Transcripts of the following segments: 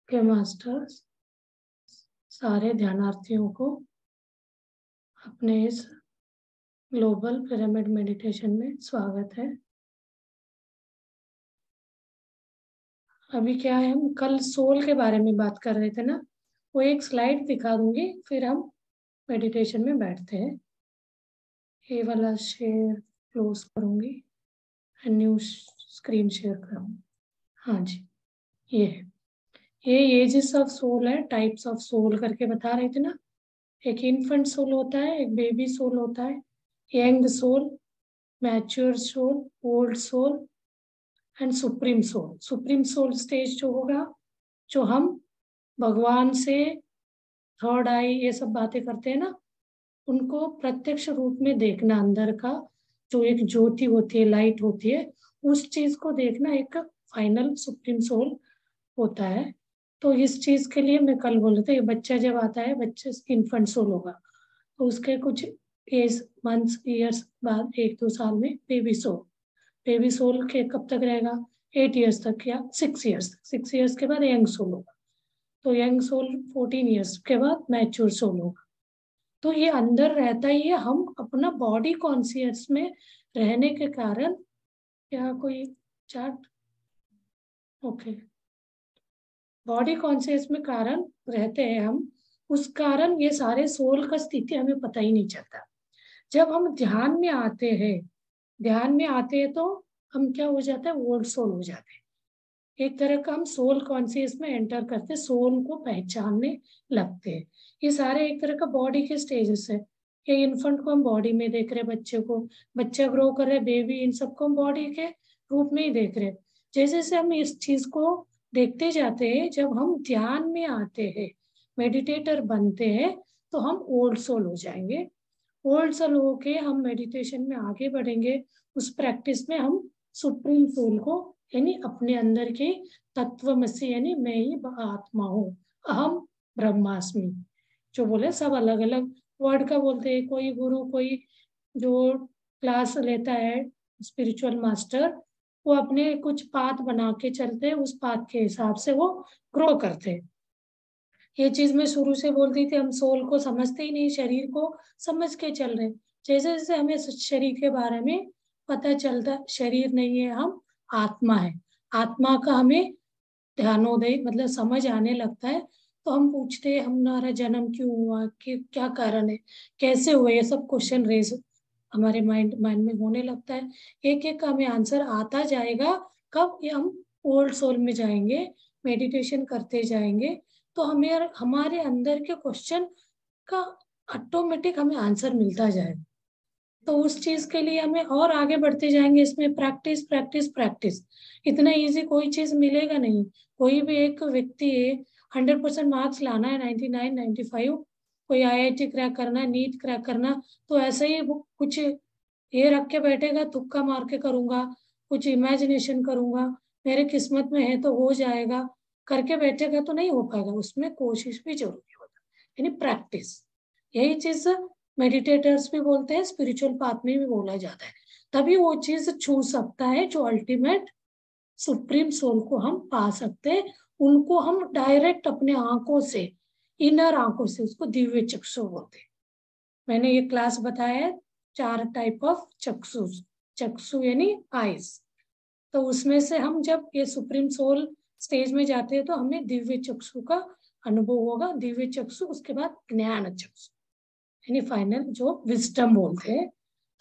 के मास्टर्स सारे ध्यानार्थियों को अपने इस ग्लोबल पिरामिड मेडिटेशन में स्वागत है। अभी क्या है, हम कल सोल के बारे में बात कर रहे थे ना, वो एक स्लाइड दिखा दूंगी, फिर हम मेडिटेशन में बैठते हैं। ये वाला शेयर क्लोज करूंगी, न्यू स्क्रीन शेयर करूंगी। हाँ जी, ये है, ये एजेस ऑफ सोल है, टाइप्स ऑफ सोल करके बता रहे थे ना। एक इन्फेंट सोल होता है, एक बेबी सोल होता है, young soul, mature soul, old soul and supreme soul. Supreme soul stage जो होगा, जो हम भगवान से थर्ड आई ये सब बातें करते हैं ना, उनको प्रत्यक्ष रूप में देखना, अंदर का जो एक ज्योति होती है, लाइट होती है, उस चीज को देखना एक फाइनल सुप्रीम सोल होता है। तो इस चीज के लिए मैं कल बोल रही थी, बच्चा जब आता है, बच्चे इन्फेंट सोल होगा, तो उसके कुछ एज मंथ्स ईयर्स बाद 1-2 साल में बेबी सोल। बेबी सोल के कब तक रहेगा? 8 ईयर्स तक या 6 ईयर्स तक। 6 ईयर्स के बाद यंग सोल होगा, तो यंग सोल 14 ईयर्स के बाद मैच्योर सोल होगा। तो ये अंदर रहता ही है, हम अपना बॉडी कॉन्शियस में रहने के कारण, क्या कोई चार्ट, ओके, बॉडी कॉन्शियस में कारण रहते हैं हम, उस कारण ये सारे सोल का स्थिति हमें पता ही नहीं चलता। जब हम ध्यान में आते हैं, ध्यान में आते हैं तो हम क्या हो जाता है, ओल्ड सोल हो जाते हैं। एक तरह का हम सोल कॉन्शियस में एंटर करते, सोल को पहचानने लगते हैं। ये सारे एक तरह का बॉडी के स्टेजेस है। ये इन्फेंट को हम बॉडी में देख रहे, बच्चे को, बच्चा ग्रो कर रहे, बेबी, इन सबको हम बॉडी के रूप में ही देख रहे। जैसे जैसे हम इस चीज को देखते जाते हैं, जब हम ध्यान में आते हैं, मेडिटेटर बनते हैं, तो हम ओल्ड सोल हो जाएंगे। ओल्ड सोल होके हम मेडिटेशन में आगे बढ़ेंगे। उस प्रैक्टिस में हम सुप्रीम सोल को, यानी अपने अंदर के तत्वमसि, यानी मैं ही आत्मा हूँ, अहम ब्रह्मास्मि, जो बोले सब अलग अलग वर्ड का बोलते हैं। कोई गुरु, कोई जो क्लास लेता है स्पिरिचुअल मास्टर, वो अपने कुछ पाथ बना के चलते हैं, उस पाथ के हिसाब से वो ग्रो करते हैं। ये चीज मैं शुरू से बोलती थी, हम सोल को समझते ही नहीं, शरीर को समझ के चल रहे। जैसे जैसे हमें शरीर के बारे में पता चलता, शरीर नहीं है, हम आत्मा है, आत्मा का हमें ध्यानोदय मतलब समझ आने लगता है, तो हम पूछते हैं हमारा जन्म क्यों हुआ, कि क्या कारण है, कैसे हुआ, ये सब क्वेश्चन रेज हमारे माइंड माइंड में होने लगता है। एक एक का हमें आंसर आता जाएगा। कब? ये हम ओल्ड सोल में जाएंगे, मेडिटेशन करते जाएंगे, तो हमें हमारे अंदर के क्वेश्चन का ऑटोमेटिक हमें आंसर मिलता जाएगा। तो उस चीज के लिए हमें और आगे बढ़ते जाएंगे, इसमें प्रैक्टिस प्रैक्टिस प्रैक्टिस। इतना इजी कोई चीज मिलेगा नहीं। कोई भी एक व्यक्ति है, 100% मार्क्स लाना है, 99 95, कोई IIT क्रैक करना है, नीट क्रैक करना, तो ऐसे ही वो कुछ ये रख के बैठेगा, तुक्का मार के करूंगा, कुछ इमेजिनेशन करूंगा, मेरे किस्मत में है तो हो जाएगा, करके बैठेगा तो नहीं हो पाएगा। उसमें कोशिश भी जरूरी होता है, यानी प्रैक्टिस। यही चीज मेडिटेटर्स भी बोलते हैं, स्पिरिचुअल पाथ में भी बोला जाता है। तभी वो चीज छू सकता है जो अल्टीमेट सुप्रीम सोल को हम पा सकते हैं। उनको हम डायरेक्ट अपने आंखों से, इनर आंखों से, उसको दिव्य चक्षु बोलते हैं। मैंने ये क्लास बताया है 4 टाइप ऑफ चक्षु, चक्षु यानी आईज। तो उसमें से हम जब ये सुप्रीम सोल स्टेज में जाते हैं, तो हमें दिव्य चक्षु का अनुभव होगा। दिव्य चक्षु, उसके बाद ज्ञान चक्षु, यानी फाइनल जो विजडम बोलते हैं।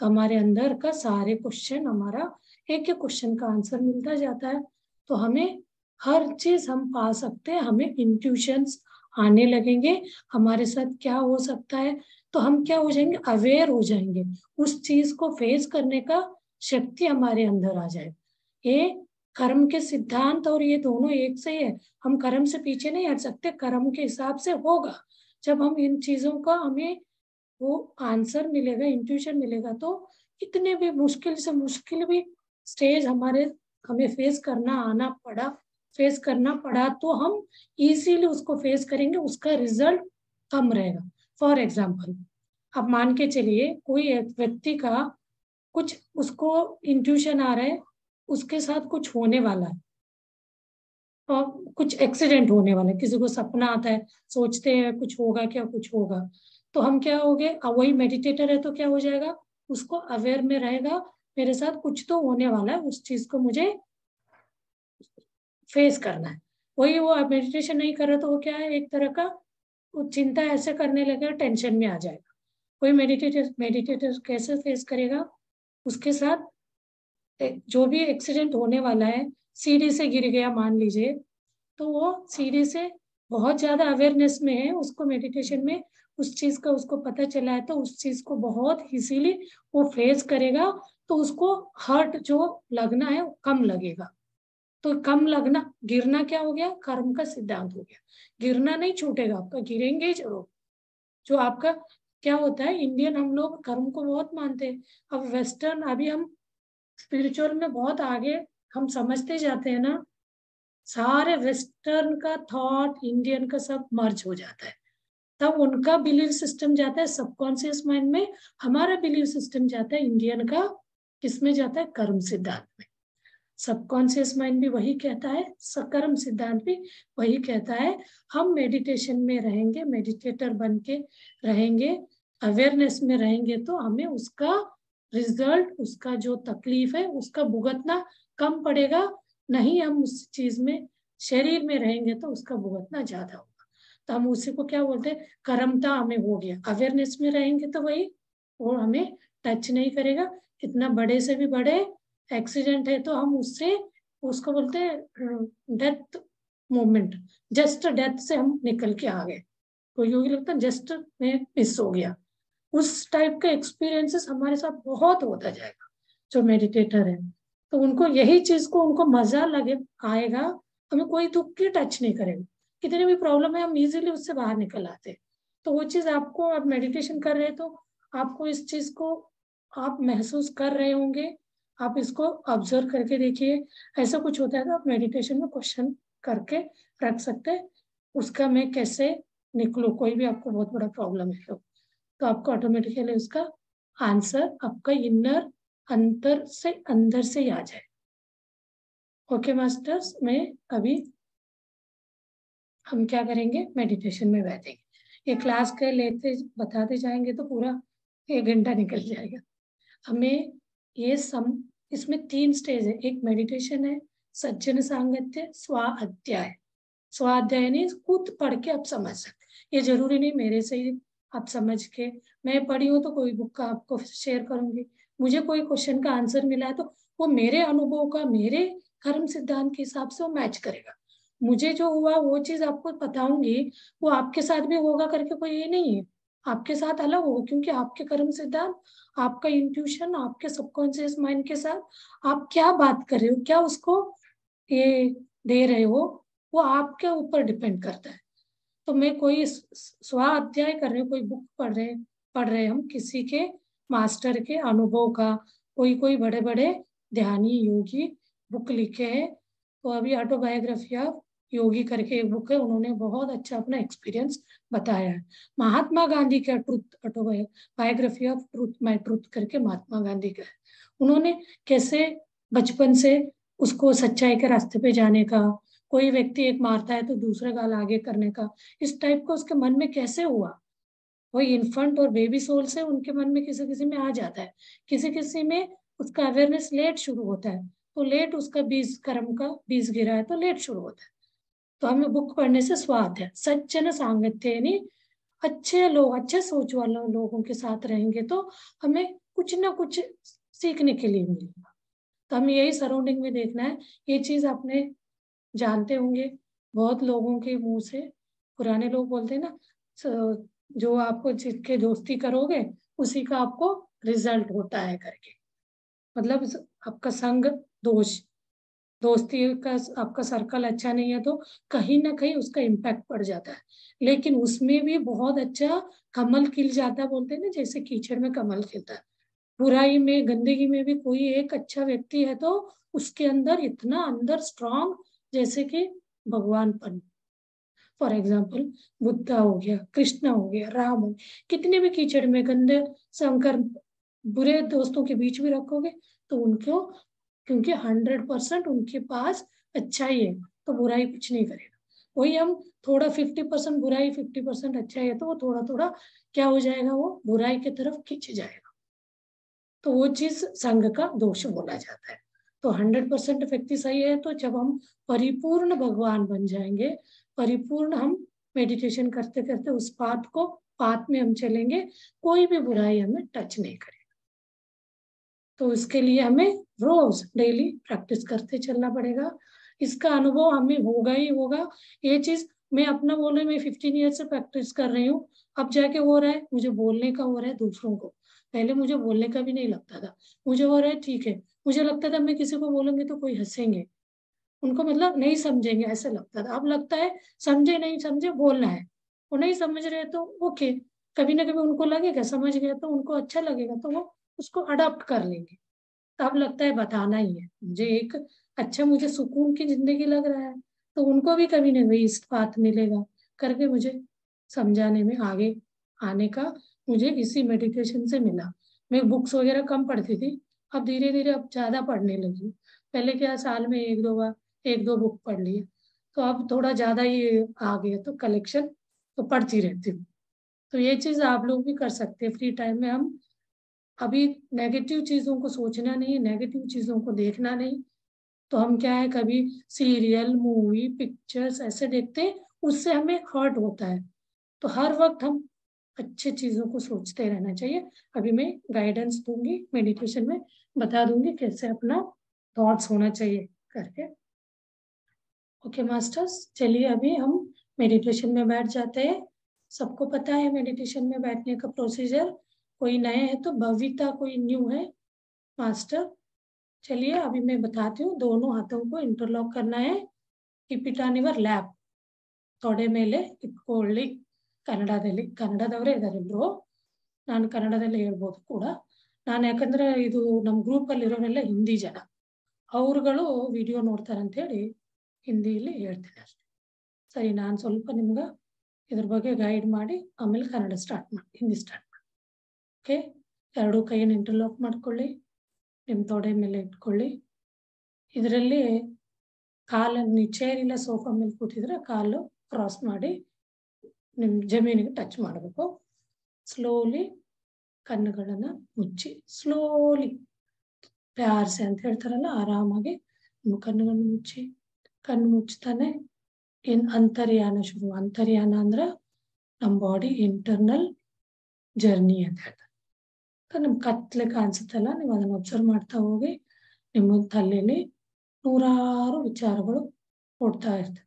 तो हमारे अंदर का सारे क्वेश्चन, हमारा एक एक क्वेश्चन का आंसर मिलता जाता है, तो हमें हर चीज हम पा सकते हैं। हमें इंट्यूशंस आने लगेंगे, हमारे साथ क्या हो सकता है, तो हम क्या हो जाएंगे, अवेयर हो जाएंगे, उस चीज को फेस करने का शक्ति हमारे अंदर आ जाए। ये कर्म के सिद्धांत और ये दोनों एक से ही है। हम कर्म से पीछे नहीं हट सकते, कर्म के हिसाब से होगा। जब हम इन चीजों का हमें वो आंसर मिलेगा, इंट्यूशन मिलेगा, तो कितने भी मुश्किल से मुश्किल भी स्टेज हमें फेस करना पड़ा, तो हम इजीली उसको फेस करेंगे, उसका रिजल्ट कम रहेगा। फॉर एग्जाम्पल, अब मान के चलिए कोई एक व्यक्ति का कुछ, उसको इंट्यूशन आ रहा है, उसके साथ कुछ होने वाला है, और कुछ एक्सीडेंट होने वाला है, किसी को सपना आता है, सोचते हैं कुछ होगा क्या, कुछ होगा, तो हम क्या हो गए, वही मेडिटेटर है तो क्या हो जाएगा, उसको अवेयर में रहेगा, मेरे साथ कुछ तो होने वाला है, उस चीज को मुझे फेस करना है। वही वो मेडिटेशन नहीं कर रहा तो वो क्या है, एक तरह का वो चिंता ऐसे करने लगेगा, टेंशन में आ जाएगा। कोई मेडिटेटर मेडिटेटर कैसे फेस करेगा, उसके साथ जो भी एक्सीडेंट होने वाला है, सीढ़ी से गिर गया मान लीजिए, तो वो सीढ़ी से बहुत ज्यादा अवेयरनेस में है, उसको मेडिटेशन में उस चीज का उसको पता चला है, तो उस चीज को बहुत इजीली वो फेस करेगा, तो उसको हर्ट जो लगना है वो कम लगेगा। तो कम लगना, गिरना क्या हो गया, कर्म का सिद्धांत हो गया। गिरना नहीं छूटेगा आपका, गिरेंगे ही जरूर। जो आपका क्या होता है, इंडियन हम लोग कर्म को बहुत मानते हैं। अब वेस्टर्न, अभी हम स्पिरिचुअल में बहुत आगे हम समझते जाते हैं ना, सारे वेस्टर्न का थॉट इंडियन का सब मर्ज हो जाता है। तब उनका बिलीफ सिस्टम जाता है सबकॉन्शियस माइंड में, हमारा बिलीफ सिस्टम जाता है इंडियन का किसमें जाता है, कर्म सिद्धांत में। सबकॉन्शियस माइंड भी वही कहता है, सकर्म सिद्धांत भी वही कहता है। हम मेडिटेशन में रहेंगे, मेडिटेटर बन के रहेंगे, अवेयरनेस में रहेंगे, तो हमें उसका रिजल्ट, उसका जो तकलीफ है उसका भुगतना कम पड़ेगा। नहीं हम उस चीज में शरीर में रहेंगे तो उसका भुगतना ज्यादा होगा। तो हम उसी को क्या बोलते हैं, कर्मता हमें हो गया। अवेयरनेस में रहेंगे तो वही, वो हमें टच नहीं करेगा। कितना बड़े से भी बड़े एक्सीडेंट है तो हम उससे, उसको बोलते हैं डेथ मोमेंट, जस्ट डेथ से हम निकल के आ गए, तो यूं लगता है जस्ट में मिस हो गया। उस टाइप का एक्सपीरियंसेस हमारे साथ बहुत होता जाएगा। जो मेडिटेटर है तो उनको यही चीज को उनको मजा लगे आएगा, हमें कोई दुख की टच नहीं करेगा, कितनी भी प्रॉब्लम है हम इजीली उससे बाहर निकल आते हैं। तो वो चीज आपको, आप मेडिटेशन कर रहे हैं तो आपको इस चीज को आप महसूस कर रहे होंगे। आप इसको ऑब्जर्व करके देखिए, ऐसा कुछ होता है तो आप मेडिटेशन में क्वेश्चन करके रख सकते हैं, उसका मैं कैसे निकलूं, कोई भी आपको बहुत बड़ा प्रॉब्लम है तो आपको ऑटोमेटिकली उसका आंसर आपका इनर, अंतर से अंदर से ही आ जाए। ओके मास्टर्स, मैं अभी हम क्या करेंगे, मेडिटेशन में बैठेंगे। ये क्लास के लेते बताते जाएंगे तो पूरा 1 घंटा निकल जाएगा। हमें ये सम, इसमें 3 स्टेज है, एक मेडिटेशन है, सज्जन सांगत्य, स्वाध्याय। स्वाध्याय यानी खुद पढ़ के आप समझ सकते, ये जरूरी नहीं मेरे से ही आप समझ के, मैं पढ़ी हूँ तो कोई बुक का आपको शेयर करूंगी, मुझे कोई क्वेश्चन का आंसर मिला है तो वो मेरे अनुभव का, मेरे कर्म सिद्धांत के हिसाब से वो मैच करेगा। मुझे जो हुआ वो चीज आपको बताऊंगी, वो आपके साथ भी होगा करके कोई ये नहीं है, आपके साथ अलग होगा, क्योंकि आपके कर्म सिद्धांत, आपका इंट्यूशन, आपके सबकॉन्शियस माइंड के साथ आप क्या बात कर रहे हो, क्या उसको ये दे रहे हो, वो आपके ऊपर डिपेंड करता है। तो मैं कोई स्व अध्याय कर रहे, कोई बुक पढ़ रहे हम किसी के मास्टर के अनुभव का, कोई कोई बड़े बड़े ध्यानी योगी बुक लिखे हैं। तो अभी ऑटोबायोग्राफी ऑफ योगी करके एक बुक है, उन्होंने बहुत अच्छा अपना एक्सपीरियंस बताया है। महात्मा गांधी का truth, autobiography of truth my truth करके महात्मा गांधी का है। उन्होंने कैसे बचपन से उसको सच्चाई के रास्ते पे जाने का, कोई व्यक्ति एक मारता है तो दूसरे गाल आगे करने का, इस टाइप का उसके मन में कैसे हुआ। वही इन्फेंट और बेबी सोल से उनके मन में किसी किसी में आ जाता है, किसी किसी में उसका अवेयरनेस लेट शुरू होता है, तो लेट उसका बीज, कर्म का बीज गिरा है तो लेट शुरू होता है। तो हमें बुक पढ़ने से स्वाद है, सज्जन सांगत्य यानी अच्छे लोग, अच्छे सोच वाले लोगों के साथ रहेंगे तो हमें कुछ ना कुछ सीखने के लिए मिलेगा। तो हमें यही सराउंडिंग में देखना है। ये चीज आपने जानते होंगे बहुत लोगों के मुंह से, पुराने लोग बोलते हैं ना, जो आपको जिसके दोस्ती करोगे उसी का आपको रिजल्ट होता है करके, मतलब आपका संग दोष, दोस्ती का आपका सर्कल अच्छा नहीं है तो कहीं ना कहीं उसका इम्पैक्ट पड़ जाता है। लेकिन उसमें भी बहुत अच्छा कमल खिल जाता है, बोलते हैं ना जैसे कीचड़ में कमल खिलता है, बुराई में गंदगी में भी कोई एक अच्छा व्यक्ति है तो उसके अंदर इतना अंदर स्ट्रांग, जैसे कि भगवानपन। फॉर एग्जाम्पल बुद्धा हो गया, कृष्णा हो गया, राम हो गया, कितने भी कीचड़ में गंदे शंकर बुरे दोस्तों के बीच भी रखोगे तो उनको, क्योंकि 100% उनके पास अच्छा ही है, तो बुराई कुछ नहीं करेगा। वही हम थोड़ा 50% बुराई 50% अच्छा है तो वो थोड़ा थोड़ा क्या हो जाएगा, वो बुराई की तरफ खींच जाएगा। तो वो चीज संग का दोष बोला जाता है। तो 100% व्यक्ति सही है तो जब हम परिपूर्ण भगवान बन जाएंगे, परिपूर्ण हम मेडिटेशन करते करते उस पाथ में हम चलेंगे, कोई भी बुराई हमें टच नहीं करेगा। तो उसके लिए हमें रोज डेली प्रैक्टिस करते चलना पड़ेगा। इसका अनुभव हमें होगा ही होगा। ये चीज मैं अपना बोले, मैं 15 ईयर से प्रैक्टिस कर रही हूँ, अब जाके हो रहा है, मुझे बोलने का हो रहा है दूसरों को। पहले मुझे बोलने का भी नहीं लगता था, मुझे हो रहा है ठीक है। मुझे लगता था मैं किसी को बोलूंगी तो कोई हंसेंगे, उनको मतलब नहीं समझेंगे ऐसा लगता था। अब लगता है समझे नहीं समझे बोलना है, वो नहीं समझ रहे तो ओके, कभी ना कभी उनको लगेगा, समझ गया तो उनको अच्छा लगेगा तो वो उसको अडॉप्ट कर लेंगे। तब लगता है बताना ही है मुझे एक अच्छा, मुझे सुकून की जिंदगी लग रहा है तो उनको भी कभी ना कभी इस बात मिलेगा करके मुझे समझाने में आगे आने का मुझे इसी मेडिटेशन से मिला। मैं बुक्स वगैरह कम पढ़ती थी, अब धीरे धीरे अब ज्यादा पढ़ने लगी। पहले क्या साल में एक दो बुक पढ़ ली, तो अब थोड़ा ज्यादा ही आ गया तो कलेक्शन, तो पढ़ती रहती हूँ। तो ये चीज आप लोग भी कर सकते हैं फ्री टाइम में। हम अभी नेगेटिव चीजों को सोचना नहीं, नेगेटिव चीजों को देखना नहीं, तो हम क्या है कभी सीरियल मूवी पिक्चर्स ऐसे देखते हैं, उससे हमें हर्ट होता है। तो हर वक्त हम अच्छे चीजों को सोचते रहना चाहिए। अभी मैं गाइडेंस दूंगी मेडिटेशन में, बता दूंगी कैसे अपना थॉट्स होना चाहिए करके। ओके मास्टर्स, चलिए अभी हम मेडिटेशन में बैठ जाते हैं। सबको पता है मेडिटेशन में बैठने का प्रोसीजर, कोई नए है तो भविता कोई न्यू है मास्टर। चलिए अभी मैं बताती हूँ। दोनों हाथों को इंटरलॉक करना है। कीप इट ऑन ಯುವರ್ ಲ್ಯಾಪ್, ತೊಡೆ ಮೇಲೆ ಇಟ್ಕೊಳ್ಳಿ। ಕನ್ನಡದವರೇ ಇದ್ದಾರೆ ಬ್ರೋ, ನಾನು ಕನ್ನಡದಲ್ಲಿ ಹೇಳ್ಬೋದು ಕೂಡ. ನಾನು ಯಾಕಂದ್ರೆ ಇದು ನಮ್ಮ ಗ್ರೂಪಲ್ಲಿ ಇರೋರೆಲ್ಲ ಹಿಂದಿ ಜನ, ಅವ್ರುಗಳು ವಿಡಿಯೋ ನೋಡ್ತಾರೆ ಅಂತ ಹೇಳಿ ಹಿಂದಿಯಲ್ಲಿ ಹೇಳ್ತೀನಿ ಅಷ್ಟೇ. ಸರಿ, ನಾನು ಸ್ವಲ್ಪ ನಿಮ್ಗೆ ಇದ್ರ ಬಗ್ಗೆ ಗೈಡ್ ಮಾಡಿ ಆಮೇಲೆ ಕನ್ನಡ ಸ್ಟಾರ್ಟ್ ಮಾಡಿ, ಹಿಂದಿ ಸ್ಟಾರ್ಟ್ ಮಾಡಿ. ಓಕೆ, ಎರಡು ಕೈಯನ್ನು ಇಂಟರ್ಲಾಕ್ ಮಾಡ್ಕೊಳ್ಳಿ, ನಿಮ್ಮ ತೊಡೆ ಮೇಲೆ ಇಟ್ಕೊಳ್ಳಿ. ಇದರಲ್ಲಿ ಕಾಲನ್ನು ಚೇರ್ ಇಲ್ಲ ಸೋಫಾ ಮೇಲೆ ಕೂತಿದ್ರೆ ಕಾಲು ಕ್ರಾಸ್ ಮಾಡಿ ನಿಮ್ಮ ಜಮೀನಿಗೆ ಟಚ್ ಮಾಡಬೇಕು. ಸ್ಲೋಲಿ ಕಣ್ಣುಗಳನ್ನ ಮುಚ್ಚಿ, ಸ್ಲೋಲಿ ಪ್ಯಾರ್ಸೆ ಅಂತ ಹೇಳ್ತಾರಲ್ಲ, ಆರಾಮಾಗಿ ನಿಮ್ಮ ಕಣ್ಣುಗಳನ್ನು ಮುಚ್ಚಿ. ಕಣ್ಣು ಮುಚ್ತಾನೆ ಅಂತರ್ಯಾನ ಶುರು. ಅಂತರ್ಯಾನ ಅಂದ್ರೆ ನಮ್ಮ ಬಾಡಿ ಇಂಟರ್ನಲ್ ಜರ್ನಿ ಅಂತ ಹೇಳ್ತಾರೆ. ನಿಮ್ಗೆ ಕತ್ಲೆ ಕಾಣಿಸುತ್ತಲ್ಲ, ನೀವು ಅದನ್ನ ಅಬ್ಸರ್ವ್ ಮಾಡ್ತಾ ಹೋಗಿ. ನಿಮ್ಮ ತಲೆಯಲ್ಲಿ ನೂರಾರು ವಿಚಾರಗಳು ಓಡ್ತಾ ಇರ್ತವೆ.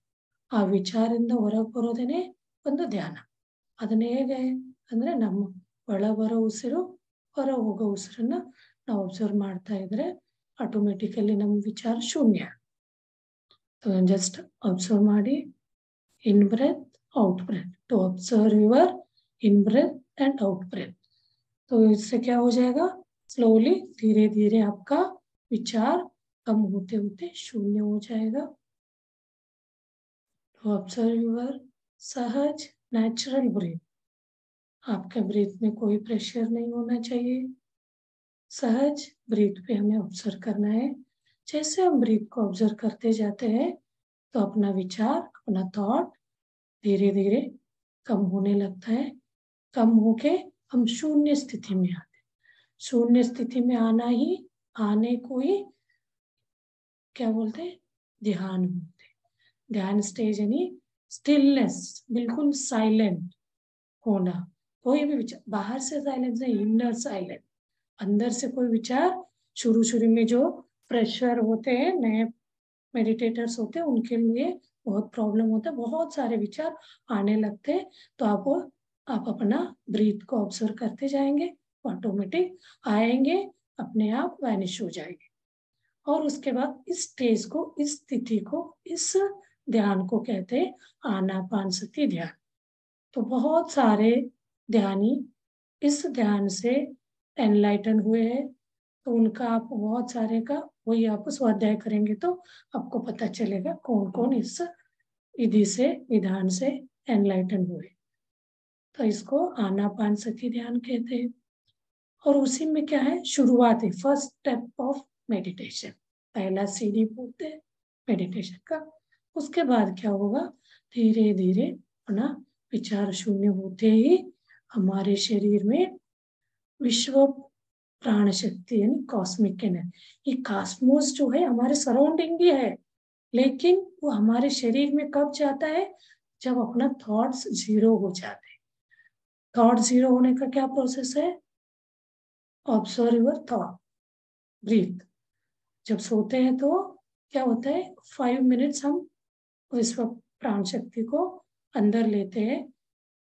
ಆ ವಿಚಾರದಿಂದ ಹೊರಗೆ ಬರೋದೇನೆ ಒಂದು ಧ್ಯಾನ. ಅದನ್ನ ಹೇಗೆ ಅಂದ್ರೆ ನಮ್ಮ ಒಳ ಬರೋ ಉಸಿರು ಹೊರ ಹೋಗೋ ಉಸಿರನ್ನ ನಾವು ಅಬ್ಸರ್ವ್ ಮಾಡ್ತಾ ಇದ್ರೆ ಆಟೋಮೆಟಿಕಲಿ ನಮ್ಮ ವಿಚಾರ ಶೂನ್ಯ. जस्ट ऑब्जर्व ಮಾಡಿ, in breath out breath, to observe your in breath and out breath. तो इससे क्या हो जाएगा, स्लोली धीरे धीरे आपका विचार कम होते होते शून्य हो जाएगा। तो ऑब्जर्व योर सहज नेचुरल ब्रीथ। आपके ब्रीथ में कोई प्रेशर नहीं होना चाहिए, सहज ब्रीथ पे हमें ऑब्जर्व करना है। जैसे हम ब्रीथ को ऑब्जर्व करते जाते हैं तो अपना विचार, अपना थॉट धीरे धीरे कम होने लगता है। कम होके हम शून्य स्थिति में आते हैं। शून्य स्थिति में आने को ही क्या बोलते हैं, ध्यान बोलते हैं। ध्यान स्टेज यानी स्टिलनेस, बिल्कुल साइलेंट होना। कोई भी विचार बाहर से साइलेंस नहीं, इनर साइलेंट। अंदर से कोई विचार, शुरू में जो प्रेशर होते हैं, नए मेडिटेटर्स होते हैं, उनके लिए बहुत प्रॉब्लम होता है, बहुत सारे विचार आने लगते हैं। तो आप अपना ब्रीथ को ऑब्जर्व करते जाएंगे, ऑटोमेटिक आएंगे, अपने आप वैनिश हो जाएंगे। और उसके बाद इस स्टेज को, इस स्थिति को, इस ध्यान को कहते हैं आनापानसति ध्यान। तो बहुत सारे ध्यानी इस ध्यान से एनलाइटन हुए हैं, तो उनका आप बहुत सारे का वही आप स्वाध्याय करेंगे तो आपको पता चलेगा कौन कौन इस विधान से एनलाइटन हुए। तो इसको आनापानसति ध्यान कहते हैं। और उसी में क्या है, शुरुआत है, फर्स्ट स्टेप ऑफ मेडिटेशन, पहला सीढ़ी बोलते हैं मेडिटेशन का। उसके बाद क्या होगा, धीरे धीरे अपना विचार शून्य होते ही हमारे शरीर में विश्व प्राण शक्ति यानी कॉस्मिक एनर्जी, ये कॉस्मोस जो है हमारे सराउंडिंग ही है, लेकिन वो हमारे शरीर में कब जाता है, जब अपना थॉट्स जीरो हो जाते हैं। थॉट जीरो होने का क्या प्रोसेस है, ऑब्जर्व योर थॉट, ब्रीथ। जब सोते हैं तो क्या होता है, 5 मिनट्स हम विश्व प्राण शक्ति को अंदर लेते हैं,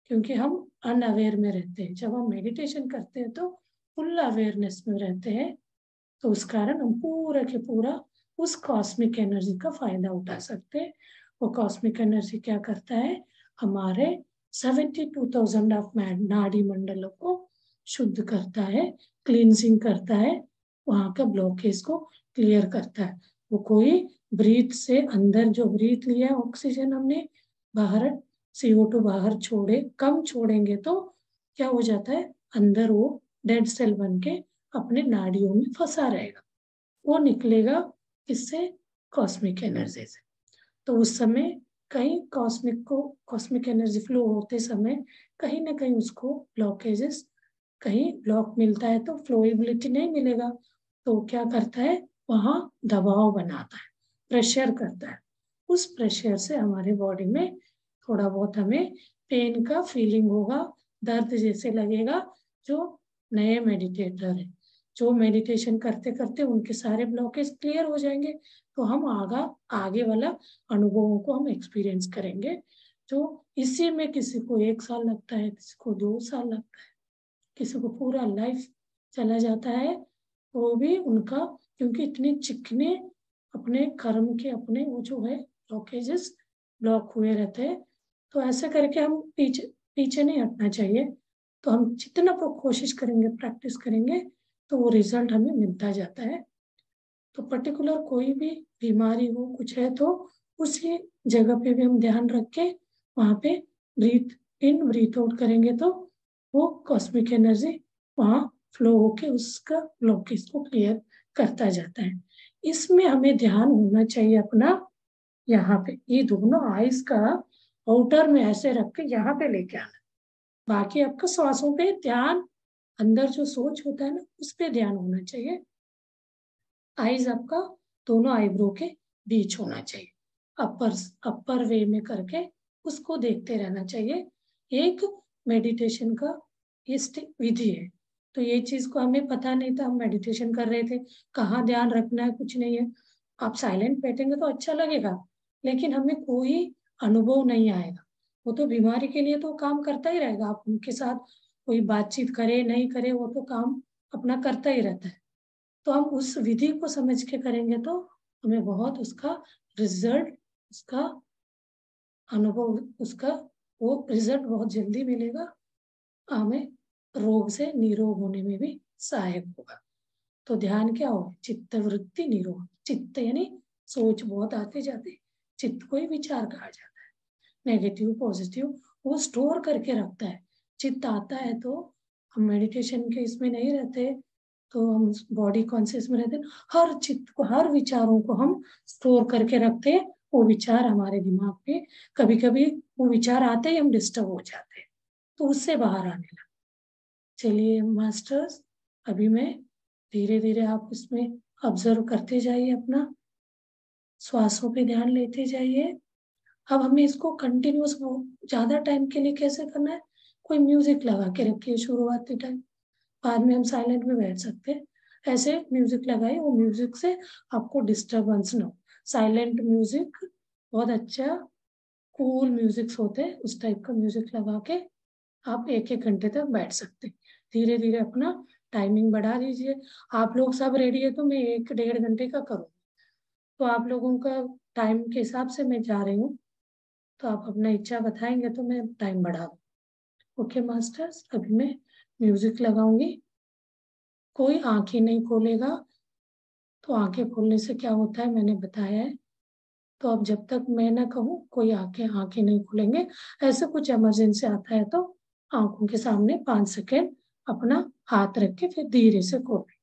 क्योंकि हम अनअवेयर में रहते हैं। जब हम मेडिटेशन करते हैं तो फुल अवेयरनेस में रहते हैं, तो उस कारण हम पूरा के पूरा उस कॉस्मिक एनर्जी का फायदा उठा सकते हैं। वो कॉस्मिक एनर्जी क्या करता है, हमारे 72,000 ऑफ नाड़ी मंडलों को शुद्ध करता है, क्लींजिंग करता है, वहां का ब्लॉकेज को क्लियर करता है। वो कोई ब्रीथ से अंदर जो ब्रीथ लिया ऑक्सीजन हमने, बाहर CO2 बाहर छोड़े, कम छोड़ेंगे तो क्या हो जाता है, अंदर वो डेड सेल बन के अपने नाड़ियों में फंसा रहेगा, वो निकलेगा इससे, कॉस्मिक एनर्जी से। तो उस समय कहीं कॉस्मिक एनर्जी फ्लो होते समय कहीं ना कहीं उसको ब्लॉकेजेस, कहीं ब्लॉक मिलता है तो फ्लोएबिलिटी नहीं मिलेगा, तो क्या करता है, वहां दबाव बनाता है, प्रेशर करता है। उस प्रेशर से हमारे बॉडी में थोड़ा बहुत हमें पेन का फीलिंग होगा, दर्द जैसे लगेगा। जो नए मेडिटेटर है, जो मेडिटेशन करते करते उनके सारे ब्लॉकेज क्लियर हो जाएंगे, तो हम आगे वाला अनुभवों को हम एक्सपीरियंस करेंगे। जो इसी में किसी को 1 साल लगता है, किसी को 2 साल लगता है, किसी को पूरा लाइफ चला जाता है, वो भी उनका, क्योंकि इतने चिकने अपने कर्म के अपने वो जो है ब्लॉकेजेस ब्लॉक हुए रहते हैं। तो ऐसे करके हम पीछे पीछे नहीं हटना चाहिए। तो हम जितना कोशिश करेंगे, प्रैक्टिस करेंगे, तो वो रिजल्ट हमें मिलता जाता है। तो पर्टिकुलर कोई भी बीमारी हो, कुछ है, तो उसी जगह पे भी हम ध्यान रख के वहाँ पे ब्रीथ इन ब्रीथ आउट करेंगे, तो वो कॉस्मिक एनर्जी वहाँ फ्लो होके उसका ब्लॉकेज को क्लियर करता जाता है। इसमें हमें ध्यान होना चाहिए अपना यहाँ पे, ये दोनों आइज का आउटर में ऐसे रख के यहाँ पे लेके आना। बाकी आपका श्वासों पे ध्यान, अंदर जो सोच होता है ना, उस पे ध्यान होना चाहिए। आईज आपका दोनों आईब्रो के बीच होना चाहिए, अपर अपर वे में करके उसको देखते रहना चाहिए। एक मेडिटेशन का ये विधि है। तो ये चीज को हमें पता नहीं था, हम मेडिटेशन कर रहे थे, कहाँ ध्यान रखना है कुछ नहीं है। आप साइलेंट बैठेंगे तो अच्छा लगेगा, लेकिन हमें कोई अनुभव नहीं आएगा। वो तो बीमारी के लिए तो काम करता ही रहेगा, आप उनके साथ कोई बातचीत करे नहीं करे, वो तो काम अपना करता ही रहता है। तो हम उस विधि को समझ के करेंगे तो हमें बहुत उसका रिजल्ट, उसका अनुभव, उसका वो रिजल्ट बहुत जल्दी मिलेगा, हमें रोग से निरोग होने में भी सहायक होगा। तो ध्यान क्या हो, चित्त वृत्ति निरोग, चित्त यानी सोच बहुत आते जाते, चित्त को ही विचार कहा जाता है, नेगेटिव पॉजिटिव वो स्टोर करके रखता है। चित्त आता है तो हम मेडिटेशन के इसमें नहीं रहते, तो हम बॉडी कॉन्शियस में रहते हैं, हर चित्त को, हर विचारों को हम स्टोर करके रखते हैं। वो विचार हमारे दिमाग में, कभी कभी वो विचार आते ही हम डिस्टर्ब हो जाते हैं, तो उससे बाहर आने लगा। चलिए मास्टर्स, अभी मैं धीरे धीरे आप उसमें ऑब्जर्व करते जाइए, अपना श्वासों पे ध्यान लेते जाइए। अब हमें इसको कंटिन्यूस ज्यादा टाइम के लिए कैसे करना है, कोई म्यूजिक लगा के रखिए शुरुआती टाइम, बाद में हम साइलेंट में बैठ सकते हैं। ऐसे म्यूजिक लगाइए, वो म्यूजिक से आपको डिस्टरबेंस ना हो। साइलेंट म्यूजिक बहुत अच्छा, कूल म्यूजिक होते हैं, उस टाइप का म्यूजिक लगा के आप 1-1 घंटे तक बैठ सकते हैं। धीरे धीरे अपना टाइमिंग बढ़ा दीजिए। आप लोग सब रेडी है तो मैं 1-1.5 घंटे का करूँ, तो आप लोगों का टाइम के हिसाब से मैं जा रही हूँ, तो आप अपना इच्छा बताएंगे तो मैं टाइम बढ़ा दूँ। ओके मास्टर्स, अभी मैं म्यूजिक लगाऊंगी, कोई आंखें नहीं खोलेगा। तो आंखें खोलने से क्या होता है मैंने बताया है, तो अब जब तक मैं ना कहूँ कोई आंखें आंखें नहीं खोलेंगे। ऐसे कुछ इमरजेंसी आता है तो आंखों के सामने 5 सेकेंड अपना हाथ रख के फिर धीरे से खोलें।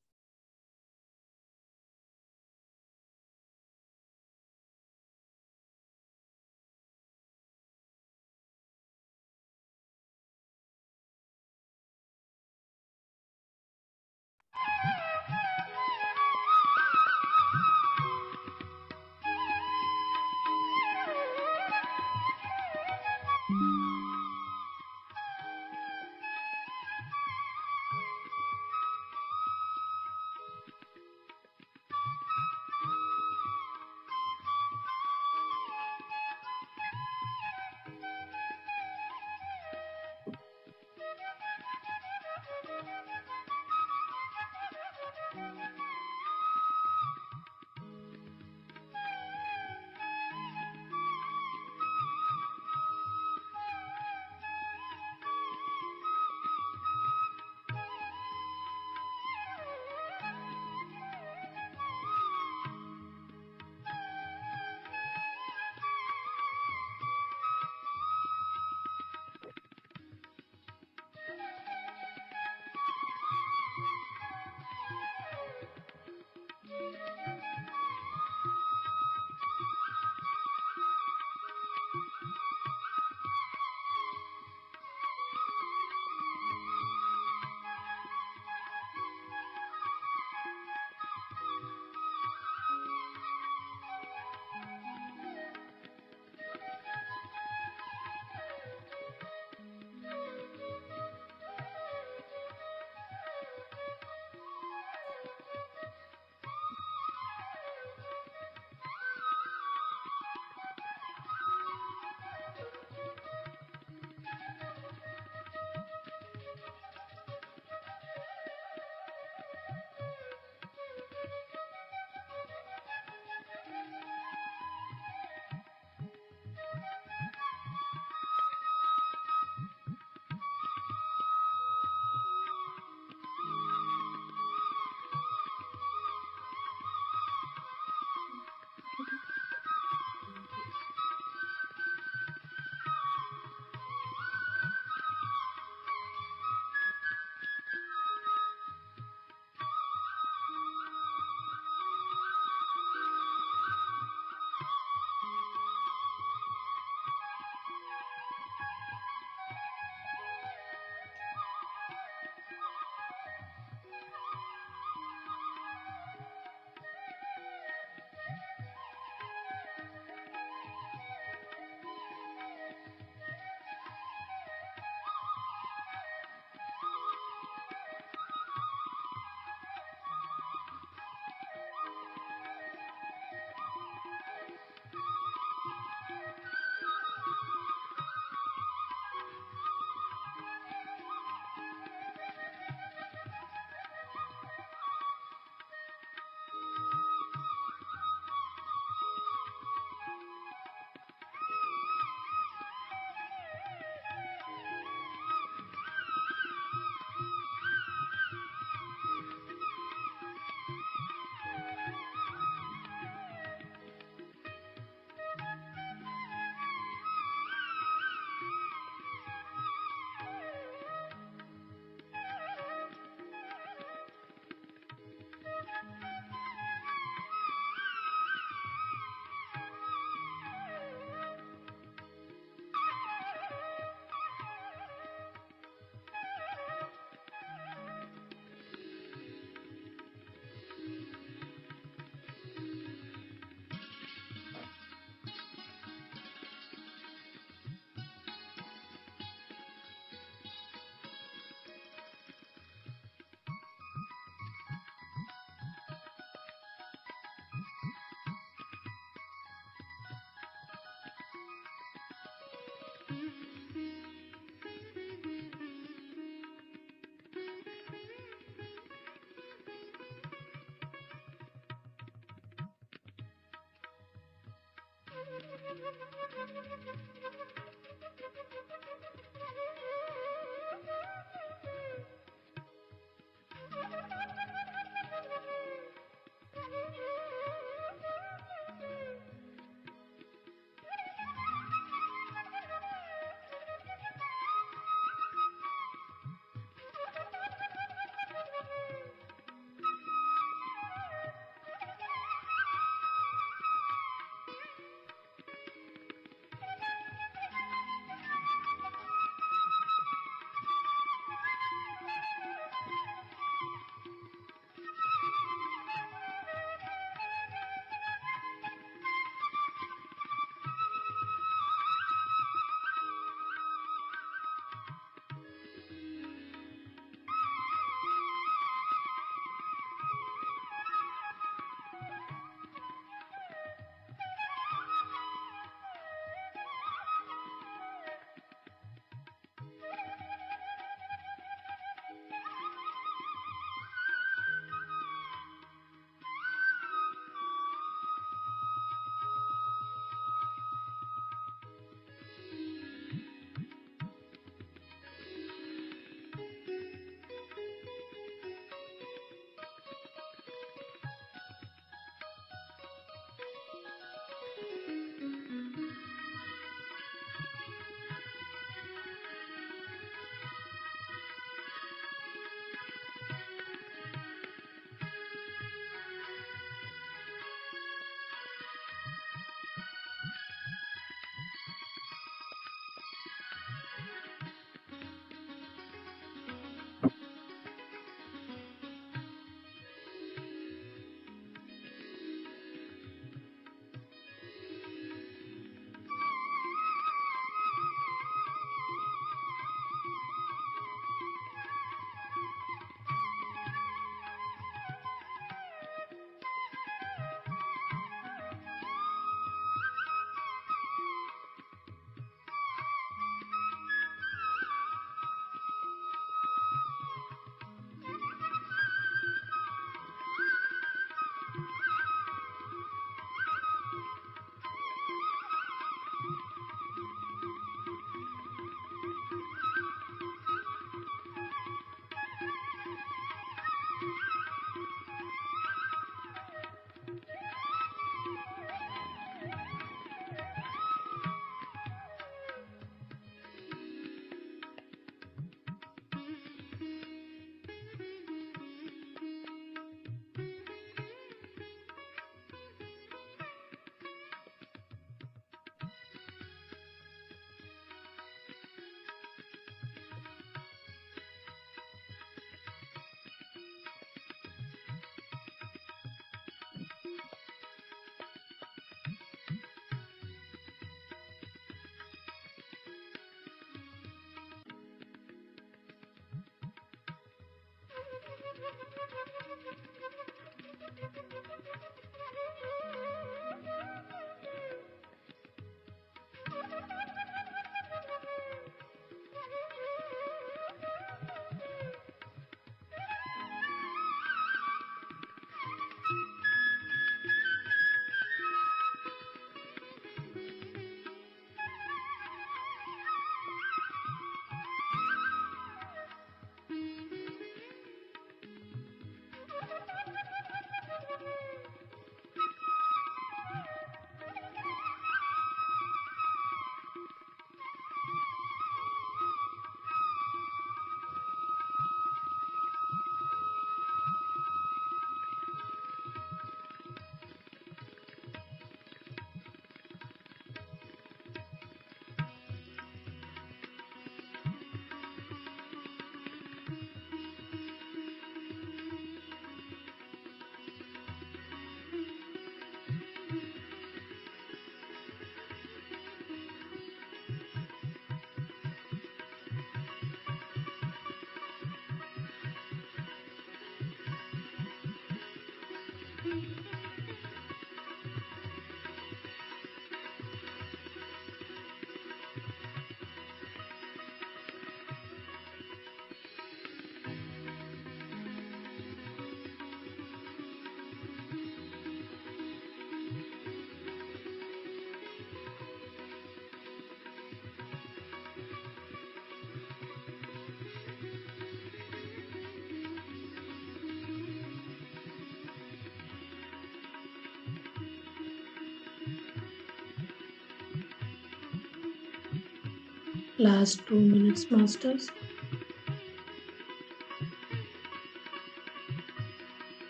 Last 2 minutes, masters.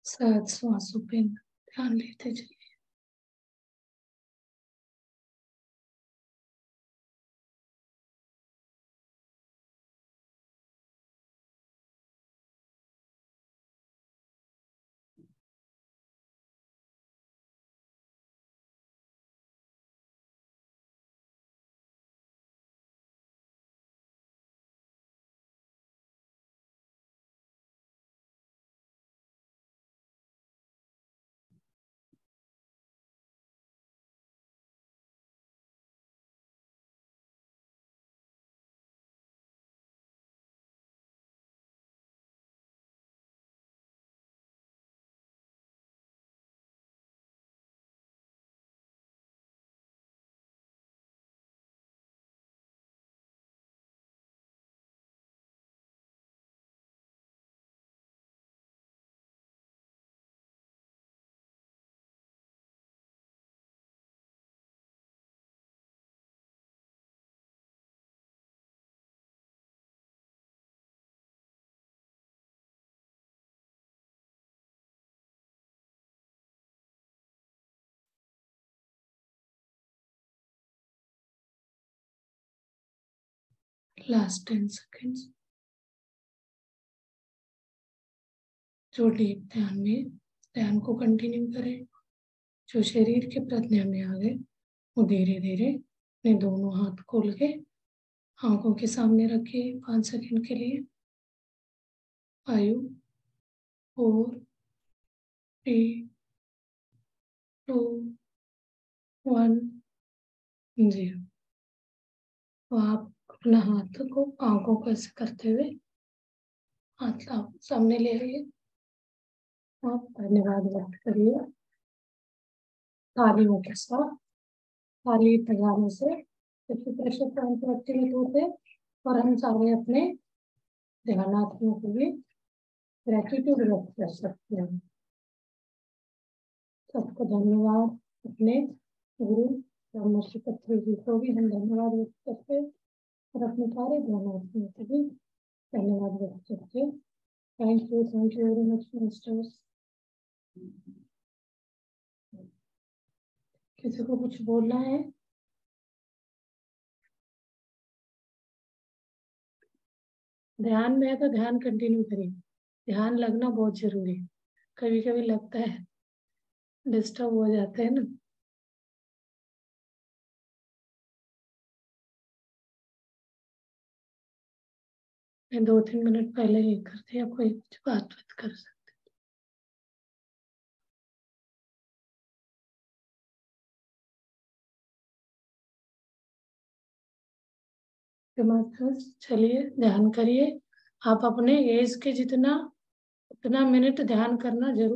शायद श्वासों पे ध्यान लेते चलिए। Last 10 seconds. जो डीप ध्यान में ध्यान को कंटिन्यू करें, जो शरीर के प्रज्ञा में आ गए, वो धीरे धीरे अपने दोनों हाथ खोल के आंखों के सामने रखिए 5 सेकंड के लिए। 5, 4, 3, 2, 1, 0। तो आप अपना हाथ को आंखों को ऐसे करते हुए हाथ आप सामने ले आइए। आप धन्यवाद व्यक्त करिए तालियों के साथ। ताली बजाने से प्रेशर पॉइंट एक्टिवेट होते और हम सारे अपने ध्यानार्थियों के लिए ग्रेटिट्यूड व्यक्त कर सकते हैं। सबको धन्यवाद। अपने गुरु ब्रह्मश्री पत्री जी को भी हम धन्यवाद व्यक्त करते हैं और अपने सारे ध्यानार्थियों को भी धन्यवाद व्यक्त करते हैं। Thank you very much masters. किसी को कुछ बोलना है? ध्यान में है तो ध्यान कंटिन्यू करिए। ध्यान लगना बहुत जरूरी है। कभी कभी लगता है डिस्टर्ब हो जाते हैं ना। मैं 2-3 मिनट पहले ही करती हूँ, कोई कुछ बात कर सकते। चलिए ध्यान करिए। आप अपने एज के जितना उतना मिनट ध्यान करना जरूर।